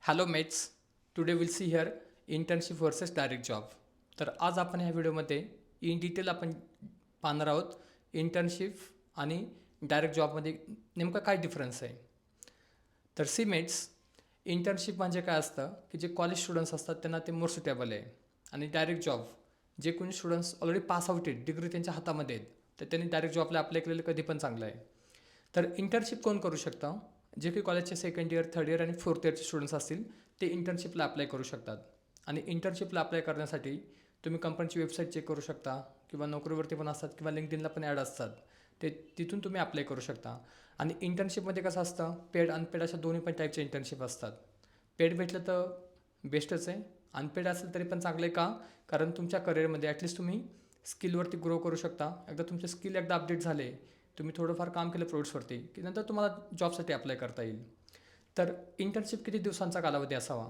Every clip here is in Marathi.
Hello mates, today will see here internship versus direct job. तर आज आपण ह्या व्हिडिओमध्ये इन डिटेल आपण पाहणार आहोत इंटर्नशिप आणि डायरेक्ट जॉबमध्ये नेमका काय डिफरन्स आहे. तर सी मेट्स, इंटर्नशिप म्हणजे काय असतं की जे कॉलेज स्टुडंट्स असतात त्यांना ते मोर सुटेबल आहे. आणि डायरेक्ट जॉब जे कोणी स्टुडंट्स ऑलरेडी पास आउट आहेत, डिग्री त्यांच्या हातामध्ये आहेत, तर त्यांनी डायरेक्ट जॉबला अप्लाय केलेलं कधी पण चांगलं आहे. तर इंटर्नशिप कोण करू शकतं? जे काही कॉलेजचे सेकंड इयर, थर्ड इयर आणि फोर्थ इयरचे स्टुडंट्स असतील ते इंटर्नशिपला अप्लाय करू शकतात. आणि इंटर्नशिपला अप्लाय करण्यासाठी तुम्ही कंपनीची वेबसाईट चेक करू शकता किंवा नोकरीवरती पण असतात किंवा लिंक्डइनला पण ॲड असतात, ते तिथून तुम्ही अप्लाय करू शकता. आणि इंटर्नशिपमध्ये कसं असतं, पेड अनपेड अशा दोन्ही पण टाईपचे इंटर्नशिप असतात. पेड भेटलं तर बेस्टच आहे, अनपेड असेल तरी पण चांगलं आहे. का? कारण तुमच्या करिअरमध्ये ॲटलिस्ट तुम्ही स्किलवरती ग्रो करू शकता. एकदा तुमचे स्किल अपडेट झाले, तुम्ही थोडंफार काम केलं प्रोडक्ट्सवरती की नंतर तुम्हाला जॉबसाठी अप्लाय करता येईल. तर इंटर्नशिप किती दिवसांचा कालावधी असावा?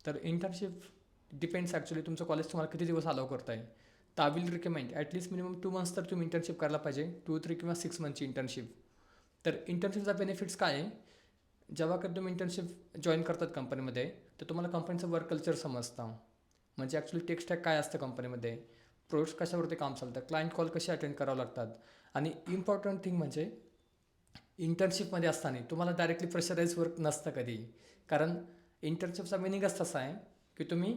तर इंटर्नशिप डिपेंड्स ॲक्च्युली तुमचं कॉलेज तुम्हाला किती दिवस अलाव करत आहे. तर I will recommend at least minimum 2 months तर तुम्ही इंटर्नशिप करायला पाहिजे. 2-3 किंवा 6 मंथची इंटर्नशिप. तर इंटर्नशिपचा बेनिफिट्स काय आहे? जेव्हा कधी तुम्ही इंटर्नशिप जॉईन करतात कंपनीमध्ये, तर तुम्हाला कंपनीचं वर्क कल्चर समजतं. म्हणजे ॲक्च्युली टेक स्टॅक काय असतं कंपनीमध्ये, प्रोडक्ट्स कशावरती काम चालतं, क्लायंट कॉल कसे अटेंड करावं लागतात. आणि इम्पॉर्टंट थिंग म्हणजे इंटर्नशिपमध्ये असताना तुम्हाला डायरेक्टली प्रेशराईज वर्क नसतं कधी. कारण इंटर्नशिपचा मिनिंगच तसा आहे की तुम्ही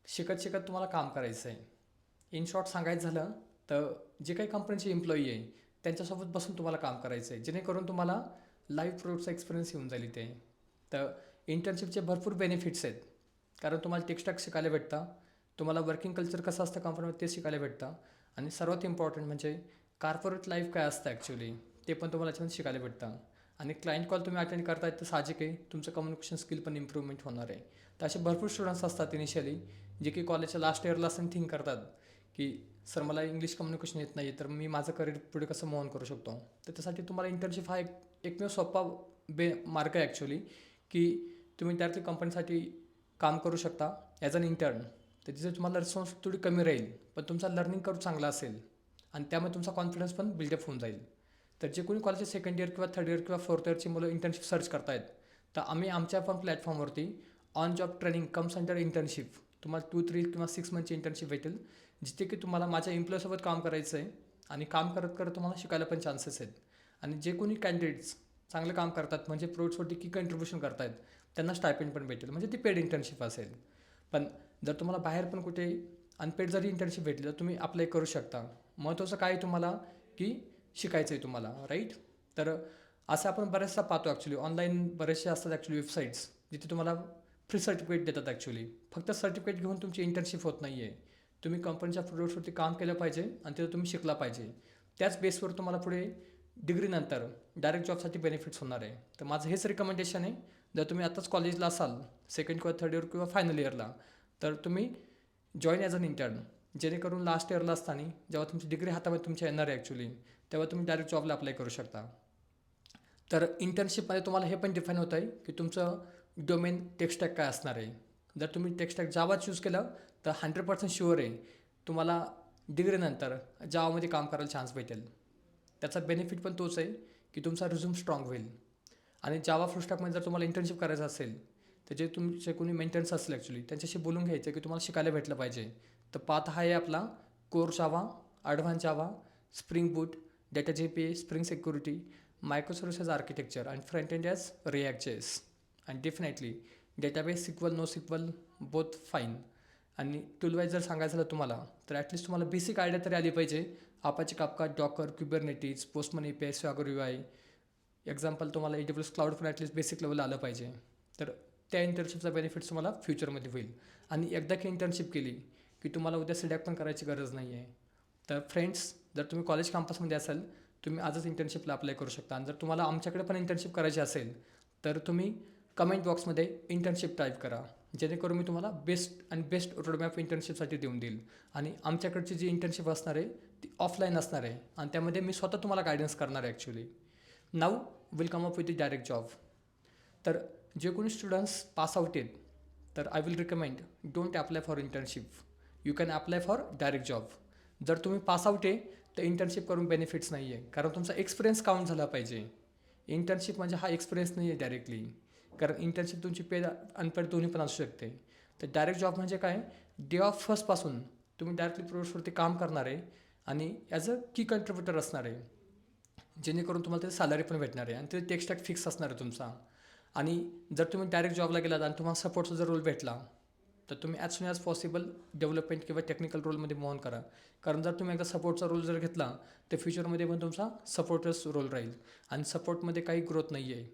शिकत शिकत तुम्हाला काम करायचं आहे. इन शॉर्ट सांगायचं झालं तर जे काही कंपनीचे एम्प्लॉई आहे त्यांच्यासोबत बसून तुम्हाला काम करायचं आहे, जेणेकरून तुम्हाला लाईव्ह प्रोडक्टचा एक्सपिरियन्स येऊन जाईल इथे. तर इंटर्नशिपचे भरपूर बेनिफिट्स आहेत. कारण तुम्हाला टेक्स्टॅक शिकायला भेटतं, तुम्हाला वर्किंग कल्चर कसं असतं कंपनीमध्ये ते शिकायला भेटतं. आणि सर्वात इम्पॉर्टंट म्हणजे कॉर्पोरेट लाईफ काय असतं ॲक्च्युली ते पण तुम्हाला याच्यामध्ये शिकायला भेटतं. आणि क्लायंट कॉल तुम्ही अटेंड करताय तर साहजिक आहे तुमचं कम्युनिकेशन स्किल पण इम्प्रूव्हमेंट होणार आहे. तर असे भरपूर स्टुडंट्स असतात इनिशियली जे की कॉलेजच्या लास्ट इयरला असताना थिंक करतात की सर मला इंग्लिश कम्युनिकेशन येत नाही, तर मी माझं करिअर पुढे कसं मूव ऑन करू शकतो. तर त्यासाठी तुम्हाला इंटर्नशिप हा एकमेव सोपा मार्ग आहे ॲक्च्युली, की तुम्ही डायरेक्टली कंपनीसाठी काम करू शकता ॲज अन इंटर्न. तर तिथे तुम्हाला रिस्पॉन्स थोडी कमी राहील, पण तुमचा लर्निंग कर्व चांगला असेल आणि त्यामुळे तुमचा कॉन्फिडन्स पण बिल्डअप होऊन जाईल. तर जे कोणी कॉलेजचे सेकंड इयर किंवा थर्ड इयर किंवा फोर्थ इयरची मुलं इंटर्नशिप सर्च करतायत, तर आम्ही आमच्या पण प्लॅटफॉर्मवरती on job training comes under internship तुम्हाला 2-3 किंवा 6 मंथची इंटर्नशिप भेटेल, जिथे की तुम्हाला माझ्या एम्प्लॉयसोबत काम करायचं आहे आणि काम करत करत तुम्हाला शिकायला पण चान्सेस आहेत. आणि जे कोणी कॅन्डिडेट्स चांगलं काम करतात म्हणजे प्रोडक्ट्सवरती की कंट्रीब्युशन करतायत त्यांना स्टायपेंड पण भेटेल, म्हणजे ती पेड इंटर्नशिप असेल. पण जर तुम्हाला बाहेर पण कुठे अनपेड जरी इंटर्नशिप भेटली तर तुम्ही अप्लाय करू शकता. महत्त्वाचं काय आहे तुम्हाला, की शिकायचं आहे तुम्हाला, राईट. तर असं आपण बऱ्याचदा पाहतो ॲक्च्युली ऑनलाईन बरेचसे असतात ॲक्च्युली वेबसाईट्स जिथे तुम्हाला फ्री सर्टिफिकेट देतात. ॲक्च्युली फक्त सर्टिफिकेट घेऊन तुमची इंटर्नशिप होत नाही आहे. तुम्ही कंपनीच्या प्रोडक्ट्सवरती काम केलं पाहिजे आणि तिथं तुम्ही शिकला पाहिजे. त्याच बेसवर तुम्हाला पुढे डिग्रीनंतर डायरेक्ट जॉबसाठी बेनिफिट्स होणार आहे. तर माझं हेच रिकमेंडेशन आहे, जर तुम्ही आत्ताच कॉलेजला असाल सेकंड किंवा थर्ड इयर किंवा फायनल इयरला, तर तुम्ही जॉईन ॲज अन इंटर्न, जेणेकरून लास्ट इयरला असताना जेव्हा तुमची डिग्री हातामध्ये तुमच्या येणार आहे ॲक्च्युली, तेव्हा तुम्ही डायरेक्ट जॉबला अप्लाय करू शकता. तर इंटर्नशिपमध्ये तुम्हाला हे पण डिफाईन होतं आहे की तुमचं डोमेन टेक्स्टॅक काय असणार आहे. जर तुम्ही टेक्स्टॅक जावा चूज केलं तर 100% शुअर आहे तुम्हाला डिग्रीनंतर जावामध्ये काम करायला चान्स भेटेल. त्याचा बेनिफिट पण तोच आहे की तुमचा रिझ्यूम स्ट्रॉंग होईल. आणि जावा फुलस्टॅकमध्ये जर तुम्हाला इंटर्नशिप करायचं असेल तर जे तुमचे कोणी मेंटर्स असतील ॲक्च्युली त्यांच्याशी बोलून घ्यायचं की तुम्हाला शिकायला भेटलं पाहिजे. तर पाथ हा आहे आपला core Java, advance Java, spring boot, data JPA, spring security, microservices architecture आणि front end as react JS. आणि definitely database SQL, no SQL both fine. आणि टूलवाईज जर सांगायचं झालं तुम्हाला तर ॲटलीस्ट तुम्हाला बेसिक आयडिया तरी आली पाहिजे. Apache Kafka, Docker, Kubernetes, Postman API, Swagger UI. Example तुम्हाला AWS क्लाउड पण ॲटलीस्ट बेसिक लेवलला आलं पाहिजे. तर त्या इंटर्नशिपचा बेनिफिट तुम्हाला फ्युचरमध्ये होईल. आणि एकदा की इंटर्नशिप केली की तुम्हाला उद्या सिडॅक पण करायची गरज नाही आहे. तर फ्रेंड्स, जर तुम्ही कॉलेज कॅम्पसमध्ये असाल तुम्ही आजच इंटर्नशिपला अप्लाय करू शकता. आणि जर तुम्हाला आमच्याकडे पण इंटर्नशिप करायची असेल तर तुम्ही कमेंट बॉक्समध्ये इंटर्नशिप टाईप करा, जेणेकरून मी तुम्हाला बेस्ट रोडमॅप इंटर्नशिपसाठी देऊन देईल. आणि आमच्याकडची जी इंटर्नशिप असणार आहे ती ऑफलाईन असणार आहे आणि त्यामध्ये मी स्वतः तुम्हाला गायडन्स करणार आहे actually. Now will come up with the direct job. तर जे कोणी स्टुडंट्स पास आउट आहेत तर I will recommend don't apply for internship, you can apply for direct job. जर तुम्ही पास आउट आहे तर इंटर्नशिप करून बेनिफिट्स नाही आहे, कारण तुमचा एक्सपिरियन्स काउंट झाला पाहिजे. इंटर्नशिप म्हणजे हा एक्सपिरियन्स नाही आहे डायरेक्टली. कारण इंटर्नशिप तुमची पेड अनपेड दोन्ही पण असू शकते. तर डायरेक्ट जॉब म्हणजे काय, डे ऑफ फर्स्टपासून तुम्ही डायरेक्टली प्रोजेक्टवरती काम करणार आहे आणि ॲज अ की कंट्रीब्युटर असणार आहे, जेणेकरून तुम्हाला ते सॅलरी पण भेटणार आहे आणि ते टेक स्टॅक फिक्स असणार आहे तुमचा. आणि जर तुम्ही डायरेक्ट जॉबला गेलात आणि तुम्हाला सपोर्टचा जर रोल भेटला तर तुम्ही as soon as possible development किंवा टेक्निकल रोलमध्ये मूव ऑन करा. कारण जर तुम्ही एकदा सपोर्टचा रोल जर घेतला तर फ्युचरमध्ये पण तुमचा सपोर्टच रोल राहील आणि सपोर्टमध्ये काही ग्रोथ नाही आहे.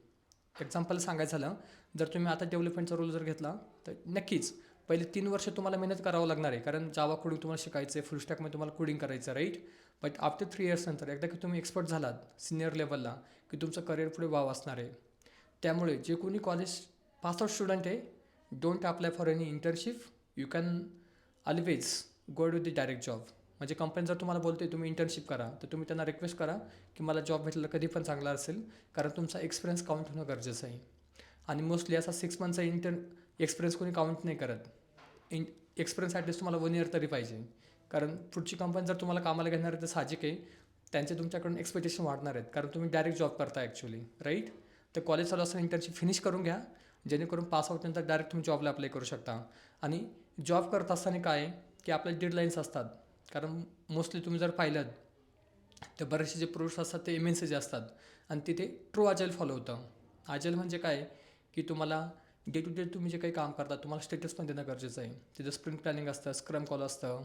एक्झाम्पल सांगायचं झालं, जर तुम्ही आता डेव्हलपमेंटचा रोल जर घेतला तर नक्कीच पहिले 3 वर्ष तुम्हाला मेहनत करावं लागणार आहे, कारण जावा कोडिंग तुम्हाला शिकायचं आहे, फुल स्टॅकमध्ये तुम्हाला कोडिंग करायचं आहे, राईट. बट आफ्टर 3 इयर्स नंतर एकदा की तुम्ही एक्सपर्ट झालात सिनियर लेवलला की तुमचं करिअर पुढे वाव असणार आहे. त्यामुळे जे कोणी कॉलेज पासआउट स्टुडंट आहे, don't apply for any internship. You can always go with the direct job. म्हणजे कंपनी जर तुम्हाला बोलते तुम्ही इंटर्नशिप करा तर तुम्ही त्यांना रिक्वेस्ट करा की मला जॉब भेटला कधी पण चांगला असेल, कारण तुमचा एक्सपिरियन्स काउंट होणं गरजेचं आहे. आणि मोस्टली असा 6 मंथचा एक्सपिरियन्स कोणी काउंट नाही करत. एक्सपिरियन्स ॲटलिस्ट तुम्हाला 1 इयर तरी पाहिजे, कारण पुढची कंपनी जर तुम्हाला कामाला घेणार आहे तर साहजिक आहे त्यांचे तुमच्याकडून एक्सपेक्टेशन वाढणार आहेत, कारण तुम्ही डायरेक्ट जॉब करता ॲक्च्युली, राईट. तर कॉलेज चालू असताना इंटर्नशिप फिनिश करून घ्या, जेणेकरून पासआउटनंतर डायरेक्ट तुम्ही जॉबला अप्लाय करू शकता. आणि जॉब करत असताना काय आहे की आपल्या डेडलाईन्स असतात, कारण मोस्टली तुम्ही जर पाहिलं तर बरेचसे जे प्रोजेक्ट्स असतात ते MNC असतात आणि तिथे ट्रू अजाईल फॉलो होतं. अजाईल म्हणजे काय की तुम्हाला डे टू डे तुम्ही जे काही काम करता तुम्हाला स्टेटस पण देणं गरजेचं आहे. तिथं स्प्रिंट प्लॅनिंग असतं, स्क्रम कॉल असतं,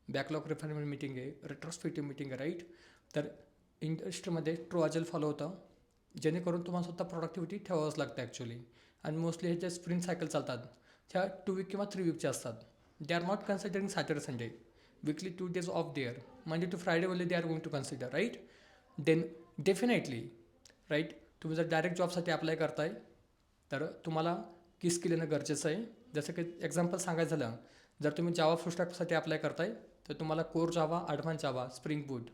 बॅकलॉग रिफाईनमेंट मीटिंग आहे, रेट्रोस्पेक्टिव्ह मीटिंग आहे, राईट. तर इंडस्ट्रीमध्ये ट्रू अजाईल फॉलो होतं, जेणेकरून तुम्हाला स्वतः प्रोडक्टिव्हिटी ठेवावंच लागतं ॲक्च्युली. आणि मोस्टली हे जे स्प्रिंट सायकल चालतात ह्या 2 वीक किंवा 3 वीकच्या असतात. They are not considering Saturday Sunday, weekly 2 days off there, Monday to Friday only they are going to consider, right. Then definitely, right, तुम्ही जर डायरेक्ट जॉबसाठी अप्लाय करताय तर तुम्हाला की स्किल येणं गरजेचं आहे. जसं की एक्झाम्पल सांगायचं झालं, जर तुम्ही जावा फुल स्टॅकसाठी अप्लाय करताय तर तुम्हाला core Java, advance Java, spring बूट,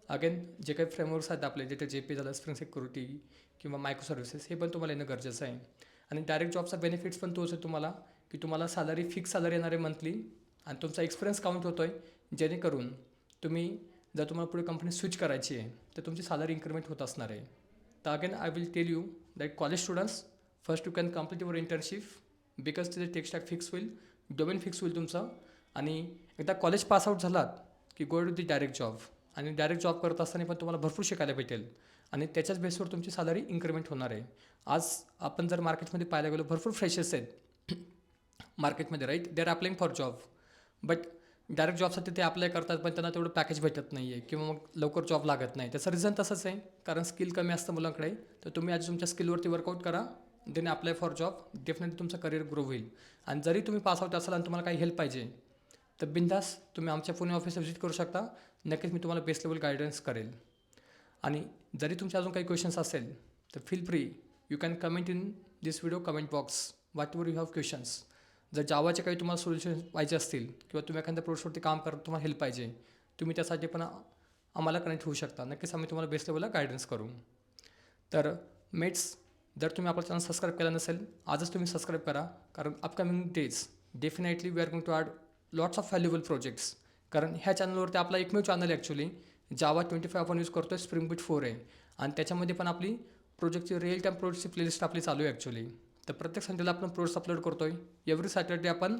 अगेन जे काही फ्रेमवर्क्स आहेत आपले, जिथे JP झालं, स्प्रिंग सिक्युरिटी किंवा मायक्रो सर्व्हिसेस, हे पण तुम्हाला येणं गरजेचं आहे. आणि डायरेक्ट जॉबचा बेनिफिट्स पण तोच आहे तुम्हाला की तुम्हाला सॅलरी फिक्स सॅलरी येणार आहे मंथली आणि तुमचा एक्सपिरियन्स काउंट होतो आहे, जेणेकरून तुम्ही जर तुम्हाला पुढे कंपनी स्विच करायची आहे तर तुमची सॅलरी इन्क्रीमेंट होत असणार आहे. तर again I will tell you that college students, first you can complete your internship because तिथे टेक स्टॅक फिक्स होईल, डोमेन फिक्स होईल तुमचं. आणि एकदा कॉलेज पासआउट झालात की go to the direct job. आणि डायरेक्ट जॉब करत असताना पण तुम्हाला भरपूर शिकायला भेटेल आणि त्याच्याच बेसवर तुमची सॅलरी इन्क्रीमेंट होणार आहे. आज आपण जर मार्केटमध्ये पाहायला गेलो, भरपूर फ्रेशर्स आहेत मार्केटमध्ये, right. They are applying for job, but direct जॉबसाठी ते अप्लाय करतात पण त्यांना तेवढं पॅकेज भेटत नाही आहे किंवा मग लवकर जॉब लागत नाही. त्याचं रिझन तसंच आहे, कारण स्किल कमी असतं मुलांकडे. तर तुम्ही आज तुमच्या स्किलवरती वर्कआउट करा, then apply for job, definitely तुमचं करिअर ग्रो होईल. आणि जरी तुम्ही पासआउट असाल आणि तुम्हाला काही हेल्प पाहिजे तर बिंदास तुम्ही आमच्या पुणे ऑफिसला व्हिजिट करू शकता. नक्कीच मी तुम्हाला बेस्ट लेवल गायडन्स करेल. आणि जरी तुमचे अजून काही क्वेश्चन्स असेल तर feel free, you can comment in this video comment box what ever you have questions. जर जावाचे काही तुम्हाला सोल्युशन पाहिजे असतील किंवा तुम्ही एखाद्या प्रोजेक्टवरती काम करत तुम्हाला हेल्प पाहिजे, तुम्ही त्यासाठी पण आम्हाला कनेक्ट होऊ शकता. नक्कीच आम्ही तुम्हाला बेस्ट लेवलला गायडन्स करू. तर मेट्स, जर तुम्ही आपलं चॅनल सबस्क्राईब केलं नसेल आजच तुम्ही सबस्क्राईब करा, कारण upcoming days definitely we are going to add lots of valuable projects. कारण ह्या चॅनलवरती आपला एकमेव चॅनल आहे ॲक्च्युली, जावा 25 आपण यूज करतो आहे, स्प्रिंग बूट 4 आहे आणि त्याच्यामध्ये पण आपली प्रोजेक्टची रिअल टाईम प्रोजेक्टची प्लेलिस्ट आपली चालू आहे ॲक्च्युली. तर प्रत्येक संडेला आपण प्रोजेक्ट्स अपलोड करतो आहे. एव्हरी सॅटर्डे आपण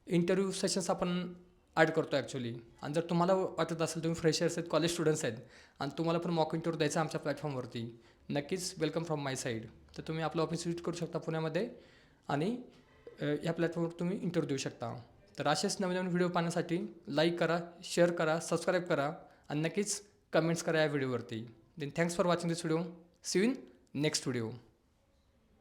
इंटरव्ह्यू सेशन्स आपण ॲड करतो आहे ॲक्च्युली. आणि जर तुम्हाला वाटत असेल तुम्ही फ्रेशर्स आहेत, कॉलेज स्टुडंट्स आहेत आणि तुम्हाला पण मॉक इंटरव्ह्यू द्यायचा आमच्या प्लॅटफॉर्मवरती, नक्कीच वेलकम फ्रॉम माय साईड. तर तुम्ही आपलं ऑफिस व्हिजिट करू शकता पुण्यामध्ये आणि ह्या प्लॅटफॉर्मवर तुम्ही इंटरव्ह्यू देऊ शकता. तर असेच नवीन नवीन व्हिडिओ पाहण्यासाठी लाईक करा, शेअर करा, सबस्क्राईब करा आणि नक्कीच कमेंट्स करा या व्हिडिओवरती. Then thanks for watching this video. See you in next video.